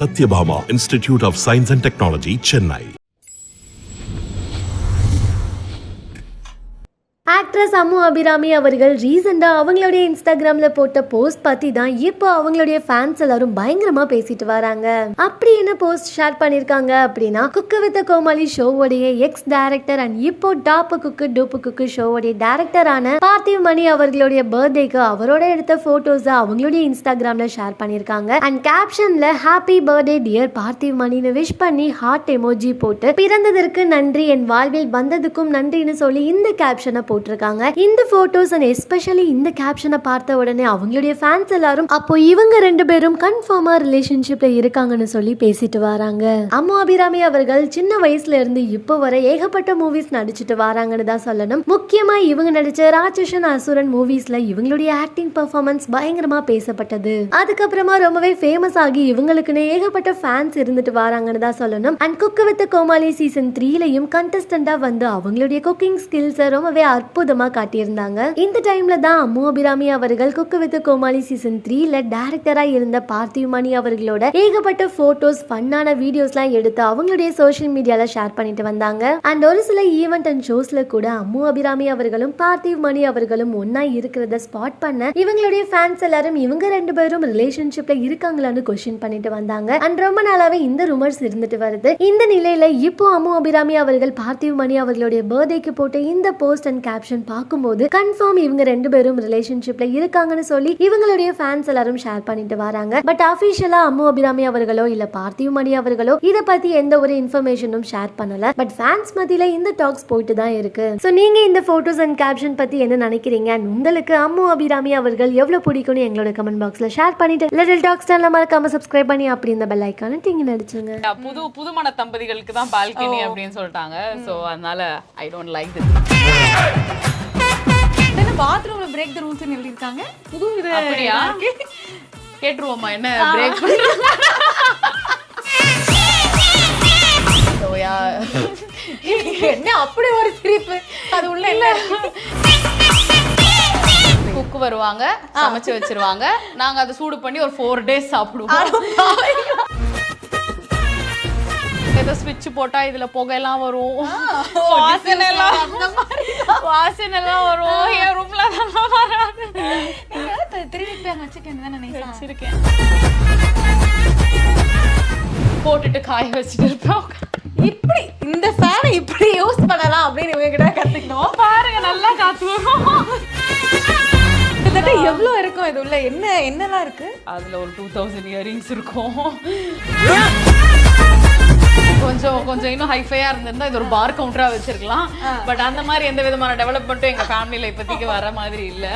Satyabhama Institute of Science and Technology, Chennai. Actress Ammu Abhirami அவர்கள் ரீசெண்டாக அவங்களுடைய இன்ஸ்டாகிராம்ல போட்ட போஸ்ட் பத்தி தான் இப்போ அவங்களுடைய ஃபேன்ஸ் எல்லாரும் பயங்கரமா பேசிட்டு வராங்க. அப்படி என்ன போஸ்ட் ஷேர் பண்ணிருக்காங்க அப்படின்னா, குக்கு வித் கோமாளி ஷோவுடைய எக்ஸ் டைரக்டர் அண்ட் இப்போ டாப்பு குக்கு டூப்பு குக்கு ஷோவுடைய டைரக்டரான பார்த்திவ் மணி அவர்களுடைய பர்த்டேக்கு அவரோட எடுத்த போட்டோஸ் அவங்களுடைய இன்ஸ்டாகிராம்ல ஷேர் பண்ணிருக்காங்க. அண்ட் கேப்ஷன்ல ஹாப்பி பர்த்டே டியர் பார்த்திவ் மணின்னு விஷ் பண்ணி ஹார்ட் எமோஜி போட்டு பிறந்ததற்கு நன்றி, என் வாழ்வில் வந்ததுக்கும் நன்றின்னு சொல்லி இந்த கேப்ஷனை போட்டிருக்காங்க. இந்த போட்டோஸ் அண்ட் எஸ்பெஷலி இந்த கேப்ஷனை பார்த்த உடனே அவங்களுடைய ஃபேன்ஸ் எல்லாரும் அப்போ இவங்க ரெண்டு பேரும் கன்ஃபார்மா ரிலேஷன்ஷிப்ல இருக்காங்கன்னு சொல்லி பேசிட்டு வராங்க. அம்மு அபிராமி அவர்கள் சின்ன வயசுல இருந்து இப்போ வரை ஏகப்பட்ட மூவிஸ் நடிச்சிட்டு வராங்கன்னு தான் சொல்லணும். முக்கியமா இவங்க நடிச்ச ராட்சசன் அசுரன் மூவிஸ்ல இவங்களுடைய ஆக்டிங் பெர்ஃபார்மன்ஸ் பயங்கரமா பேசப்பட்டது. அதுக்கப்புறமா ரொம்பவே ஃபேமஸ் ஆகி இவங்களுக்குன்னு ஏகப்பட்ட ஃபேன்ஸ் இருந்துட்டு வராங்கன்னு தான் சொல்லணும். And cook with Comali season 3லயும் கண்டஸ்டண்டா வந்து அவங்களுடைய குக்கிங் ஸ்கில்ஸை ரொம்பவே அற்புதமா காட்டியிருந்தாங்க. இந்த டைம்ல தான் அம்மு அபிராமி அவர்கள் குக்கு வித் கோமாளி சீசன் 3ல டைரக்டரா இருந்த பார்த்திவ் மணி அவர்களோட ஏகப்பட்ட போட்டோஸ் ஃபன்னான வீடியோஸ்லாம் எடுத்து அவங்களுடைய சோஷியல் மீடியால ஷேர் பண்ணிட்டு வந்தாங்க. அண்ட் ஒரு சில ஈவென்ட் அண்ட் ஷோஸ்ல கூட அம்மு அபிராமி அவர்களும் பார்த்திவ் மணி அவர்களும் ஒன்னா இருக்கிறத ஸ்பாட் பண்ண இவங்களுடைய ஃபேன்ஸ் எல்லாரும் இவங்க ரெண்டு பேரும் ரிலேஷன்ஷிப்ல இருக்காங்களான்னு கொஸ்டின் பண்ணிட்டு வந்தாங்க. அண்ட் ரொம்ப நாளாவே இந்த ரூமர்ஸ் இருந்துட்டு வருது. இந்த நிலையில இப்போ அம்மு அபிராமி அவர்கள் பார்த்திவ் மணி அவர்களுடைய பர்த்டேக்கு போட்ட இந்த போஸ்ட் அண்ட் கேப்ஷன் பார்க்கும்போது கன்ஃபார்ம் இவங்க ரெண்டு பேரும் ரிலேஷன்ஷிப்ல இருக்காங்கன்னு சொல்லி இவங்களுடைய ஃபேன்ஸ் எல்லாரும் ஷேர் பண்ணிட்டு வராங்க. பட் அபிஷியலா அம்மு அபிராமி அவர்களோ இல்ல பார்த்திவ் மணி அவர்களோ இத பத்தி எந்த ஒரு இன்ஃபர்மேஷனும் ஷேர் பண்ணல. பட் ஃபேன்ஸ் மத்தியில இந்த டாக்ஸ் போயிட்டு தான் இருக்கு. சோ நீங்க இந்த போட்டோஸ் அண்ட் கேப்ஷன் பத்தி என்ன நினைக்கிறீங்க? உங்களுக்கு அம்மு அபிராமி அவர்கள் எவ்வளவு பிடிக்கும்னு எங்களோட கமெண்ட் பாக்ஸ்ல ஷேர் பண்ணிட்டு லிட்டில் டாக்ஸ் சேனலை மறக்காம சப்ஸ்கிரைப் பண்ணி அப்படி இந்த பெல் ஐகானை டிங் அடிச்சுங்க. புதுமண தம்பதிகளுக்கு தான் பால்கனி அப்படின்னு சொல்லிட்டாங்க. சோ அதனால ஐ டோன்ட் லைக் திஸ். பாத்ரூம்ல பிரேக் தி ரூல்ஸ் னு எழுதிருக்காங்க. புது இது அப்படியே கேட்றுவோமா என்ன பிரேக் பண்றாங்க? சோயா என்ன அப்படி ஒரு சிரிப்பு அது உள்ள இல்ல. குக்கு வருவாங்க, சமைச்சு வச்சிருவாங்க, நாங்க அதை சூடு பண்ணி ஒரு 4 days சாப்பிடுவோம். ஏதோ ஸ்விட்ச் போட்டா இதுல புகையெல்லாம் வரும், வாசனை எல்லாம் வரும். என் ரூம்ல அதெல்லாம் வராது. திருடிட்டாங்க வச்சிருக்கேன். போட்டுட்டு காய வச்சுட்டு இருப்போம். இப்படி இந்த ஃபேனை இப்படி யூஸ் பண்ணலாம் அப்படின்னு இவங்க கிட்ட கத்துக்கணும். பாருங்க நல்லா காத்துவோம். கிட்டத்தட்ட எவ்வளவு இருக்கும் இது உள்ள? என்னெல்லாம் இருக்கு? அதுல ஒரு 2000 இயரிங்ஸ் இருக்கும். கொஞ்சம் இன்னும் ஹைஃபையா இருந்திருந்தா இது ஒரு பார் கவுண்டரா வச்சிருக்கலாம். பட் அந்த மாதிரி எந்த விதமான டெவலப்மெண்ட்டும் எங்க ஃபேமிலியில இப்போதைக்கு வர மாதிரி இல்ல.